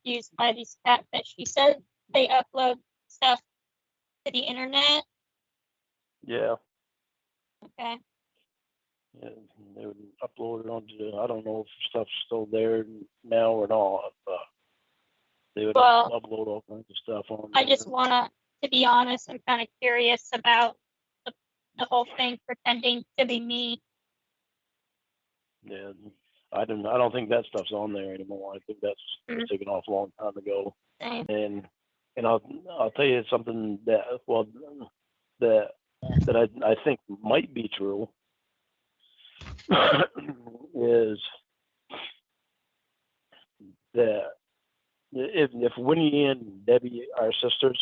confused by these catfish. You said they upload stuff to the internet. Yeah. Okay. Yeah, they would upload it onto, I don't know if stuff's still there now or not, but they would upload all kinds of stuff on I there. just want to be honest, I'm kind of curious about the whole thing pretending to be me. Yeah, I don't think that stuff's on there anymore. I think that's taken off a long time ago. Same. And I'll tell you something that I think might be true is that if Winnie and Debbie are sisters,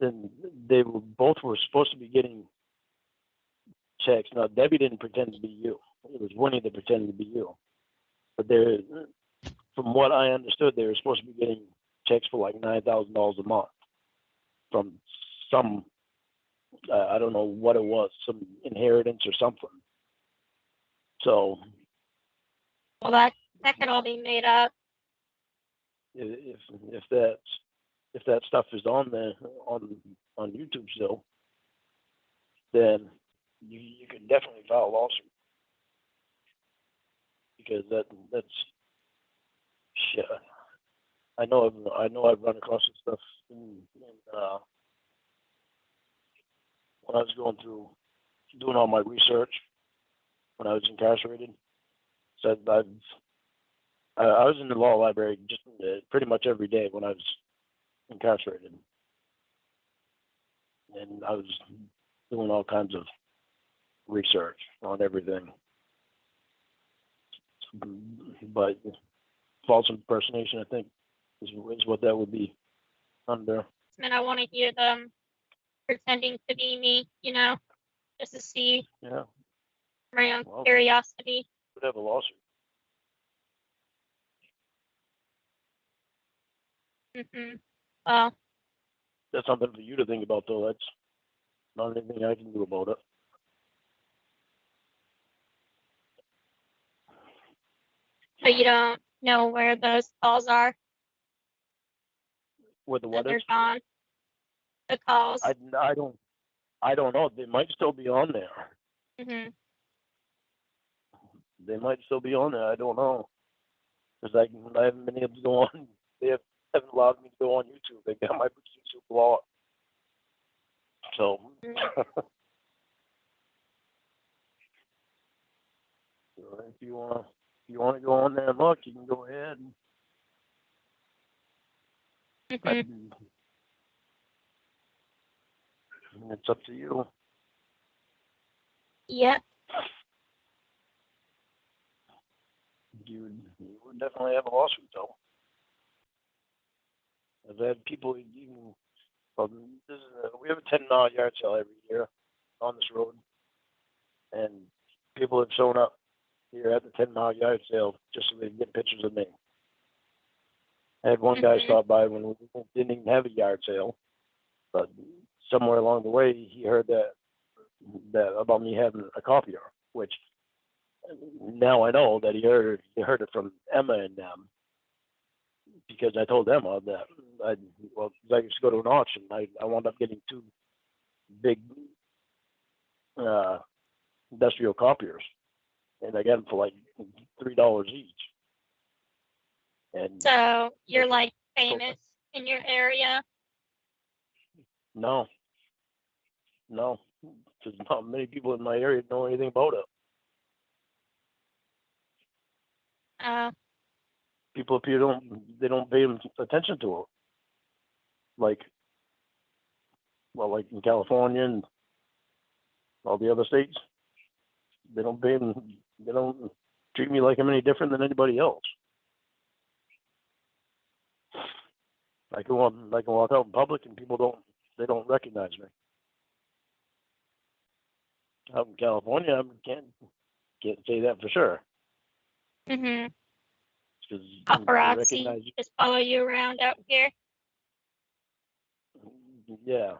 then they both were supposed to be getting checks. Now Debbie didn't pretend to be you; it was Winnie that pretended to be you. But from what I understood, they were supposed to be getting checks for like $9,000 a month from some I don't know what it was, some inheritance or something. So, well, that could all be made up. If that stuff is on there on YouTube still, then you can definitely file a lawsuit, because that's shit. I know I've run across this stuff when I was going through doing all my research when I was incarcerated. So I was in the law library just pretty much every day when I was incarcerated, and I was doing all kinds of research on everything. But false impersonation, I think, is what that would be under. And I want to hear them pretending to be me, just to see. Yeah. My own curiosity. Would have a lawsuit. Well, that's something for you to think about, though. That's not anything I can do about it. But you don't know where those calls are? Where the what is? Gone. The calls. I don't know. They might still be on there. They might still be on there. I don't know, because I haven't been able to go on. They haven't allowed me to go on YouTube. They got my YouTube blocked. So. So if you want to go on there and look, you can go ahead. It's up to you. Yeah. You would definitely have a lawsuit, though. I've had people even. We have a 10-mile yard sale every year on this road, and people have shown up here at the 10-mile yard sale just so they can get pictures of me. I had one guy stop by when we didn't even have a yard sale, but somewhere along the way he heard that about me having a copier, which now I know that he heard it from Emma and them, because I told Emma that I used to go to an auction. I wound up getting two big industrial copiers, and I got them for like $3 each. And so you're like famous in your area? No, because not many people in my area know anything about it. People up here don't pay attention to it. Like in California and all the other states, they don't treat me like I'm any different than anybody else. I can walk out in public and people don't recognize me. Out in California, I can't say that for sure. Paparazzi just follow you around out here? Yeah.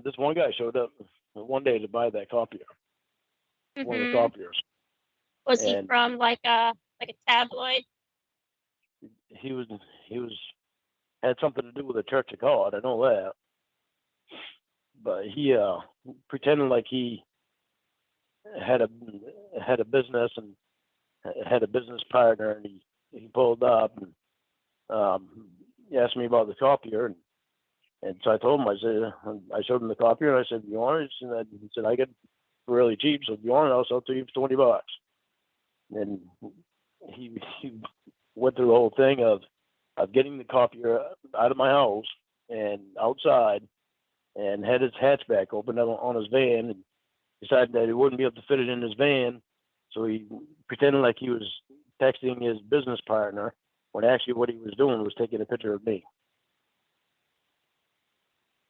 This one guy showed up one day to buy that copier. One of the copiers. Was he from like a like a tabloid. He was had something to do with the Church of God. I know that. But he pretended like he had a business and had a business partner, and he pulled up and he asked me about the copier, and so I told him, I showed him the copier, and I said, "You want it?" And he said, "I get it really cheap, so if you want it, I'll sell it to you for $20." And he went through the whole thing of getting the copier out of my house and outside, and had his hatchback open on his van, and decided that he wouldn't be able to fit it in his van, so he pretended like he was texting his business partner, when actually what he was doing was taking a picture of me.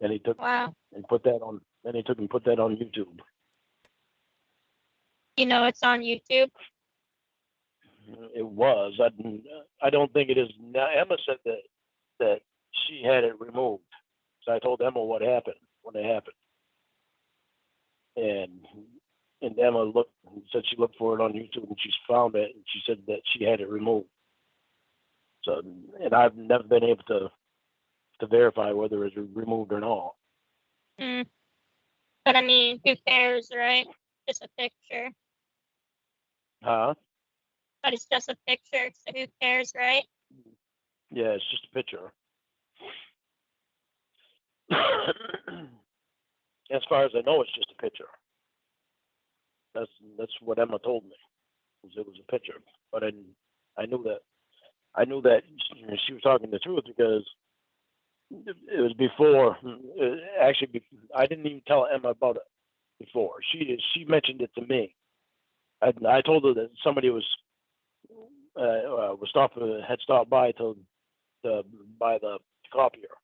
And he took Wow. and put that on. Then he took and put that on YouTube. You know it's on YouTube. It was. I don't think it is now. Emma said that she had it removed. So I told Emma what happened when it happened, and Emma said she looked for it on YouTube and she found it, and she said that she had it removed. So, and I've never been able to verify whether it's removed or not. Mm. But I mean, who cares, right? Just a picture. Huh? But it's just a picture, so who cares, right? Yeah, it's just a picture. As far as I know, it's just a picture. That's what Emma told me. It was a picture, but I knew that she was talking the truth, because it was before. Actually, I didn't even tell Emma about it before. She mentioned it to me. I told her that somebody had stopped by to buy the copier,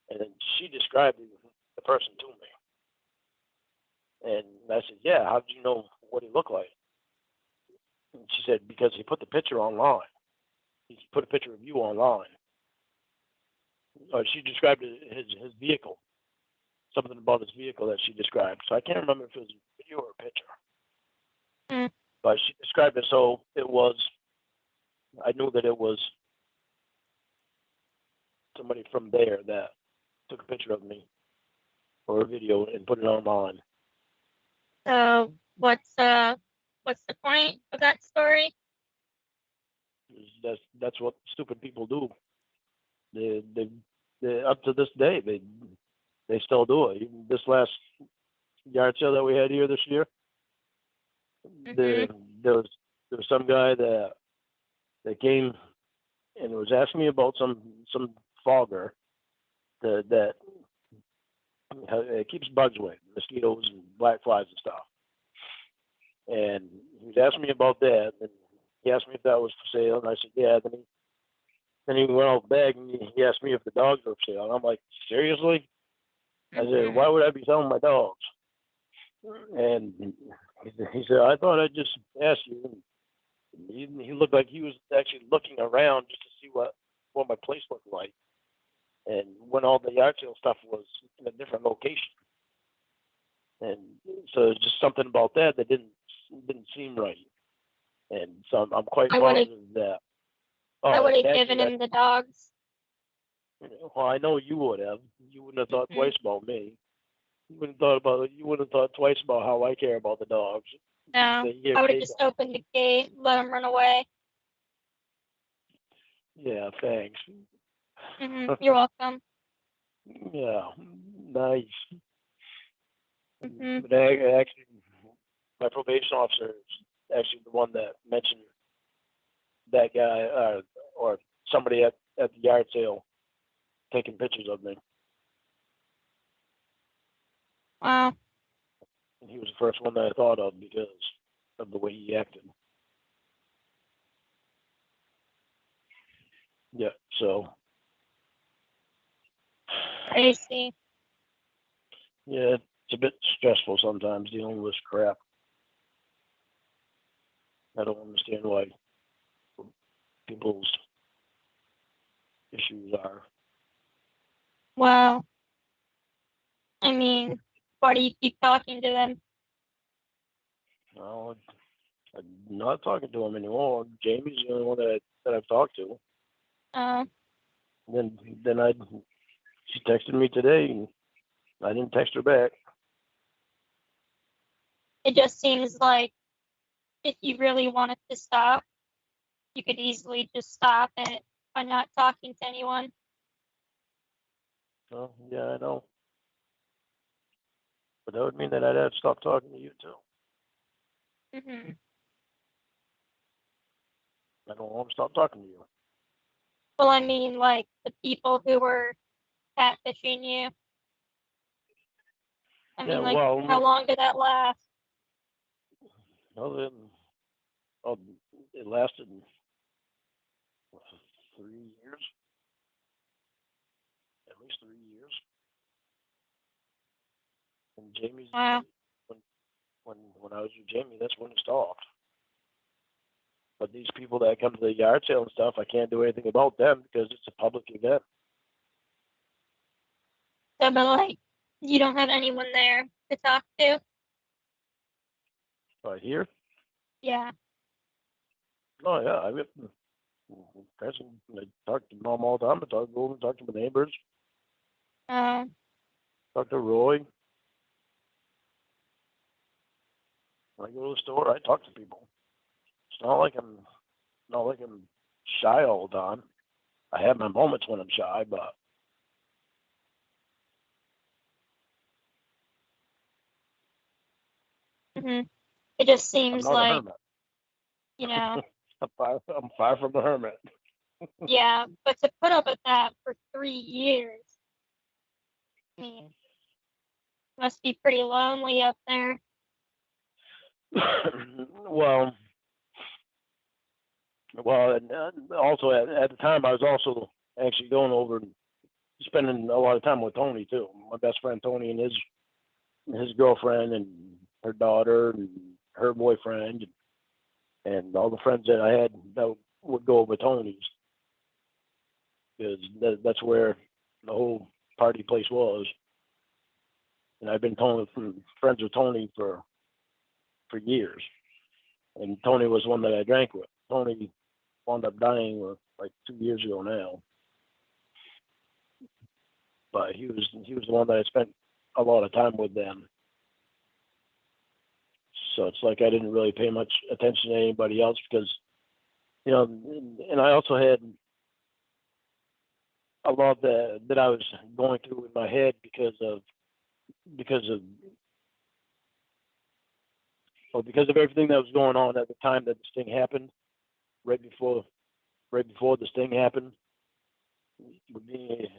and then she described the person to me. And I said, "Yeah, how did you know what he looked like?" And she said, "Because he put the picture online. He put a picture of you online." She described his vehicle, something about his vehicle that she described. So I can't remember if it was a video or a picture. Mm. But she described it, so it was. I knew that it was somebody from there that took a picture of me or a video and put it online. So what's the point of that story? That's what stupid people do. They up to this day they still do it. Even this last yard sale that we had here this year, Mm-hmm. there was some guy that came and was asking me about some fogger that it keeps bugs away, mosquitoes and black flies and stuff. And he was asking me about that, and he asked me if that was for sale, and I said, yeah. Then he went out back and he asked me if the dogs were for sale, and I'm like, seriously? I said, why would I be selling my dogs? And he said, I thought I'd just ask you. And he looked like he was actually looking around just to see what my place looked like, and when all the yard sale stuff was in a different location. And so it's just something about that didn't seem right. And so I'm quite positive that. I would have given him the dogs. Well, I know you would have. You wouldn't have thought twice about me. You wouldn't have thought twice about how I care about the dogs. No, I would have just opened the gate, let him run away. Yeah, thanks. You're welcome. Yeah, nice. Mm-hmm. But actually, my probation officer is actually the one that mentioned that guy or somebody at the yard sale taking pictures of me. Wow. And he was the first one that I thought of because of the way he acted. Yeah, so. Crazy. Yeah, it's a bit stressful sometimes dealing with this crap. I don't understand why people's issues are. Well, I mean, why do you keep talking to them? Well, I'm not talking to him anymore. Jamie's the only one that I've talked to. Uh, Then she texted me today, and I didn't text her back. it just seems like if you really wanted to stop, you could easily just stop it by not talking to anyone. Oh, yeah, I know. But that would mean that I'd have to stop talking to you too. Hmm. I don't want to stop talking to you. Well, I mean, like the people who were catfishing you. I Yeah, mean, like, how well, long did that last? no, then, oh, it lasted 3 years, at least 3 years. And Jamie's Wow. when I was with Jamie, that's when it stopped. But these people that come to the yard sale and stuff, I can't do anything about them because it's a public event. So, but like, you don't have anyone there to talk to? But here, Yeah. oh yeah, I mean, I talk to mom all the time. I talk to them, talk to my neighbors, Um, talk to Roy. When I go to the store, I talk to people. It's not like I'm shy all the time. I have my moments when I'm shy, but hmm It just I'm seems not a like, hermit. you know, I'm far from a hermit. yeah, but to put up with that for 3 years, I mean, must be pretty lonely up there. well, and also at the time, I was also actually going over and spending a lot of time with Tony too. My best friend Tony and his girlfriend and her daughter and her boyfriend and all the friends that I had that would go over Tony's because that's where the whole party place was. And I've been friends with Tony for years. And Tony was one that I drank with. Tony wound up dying like 2 years ago now. But he was the one that I spent a lot of time with then. So it's like I didn't really pay much attention to anybody else because and I also had a lot that I was going through in my head because of because of everything that was going on at the time that this thing happened, right before this thing happened, with me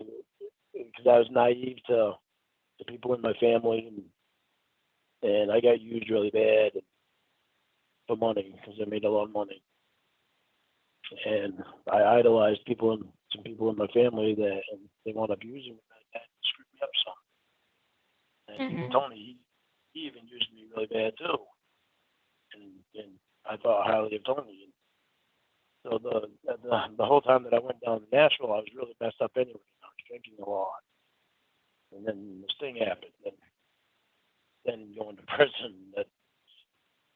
because I was naive to people in my family and I got used really bad for money because I made a lot of money and I idolized some people in my family that and they wound up using me and screwed me up some. And even Hmm. Tony, he even used me really bad too. And I thought highly of Tony. And so the whole time that I went down to Nashville, I was really messed up anyway. I was drinking a lot, and then this thing happened. And then going to prison, that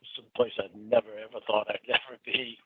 was some place I'd never ever thought I'd ever be.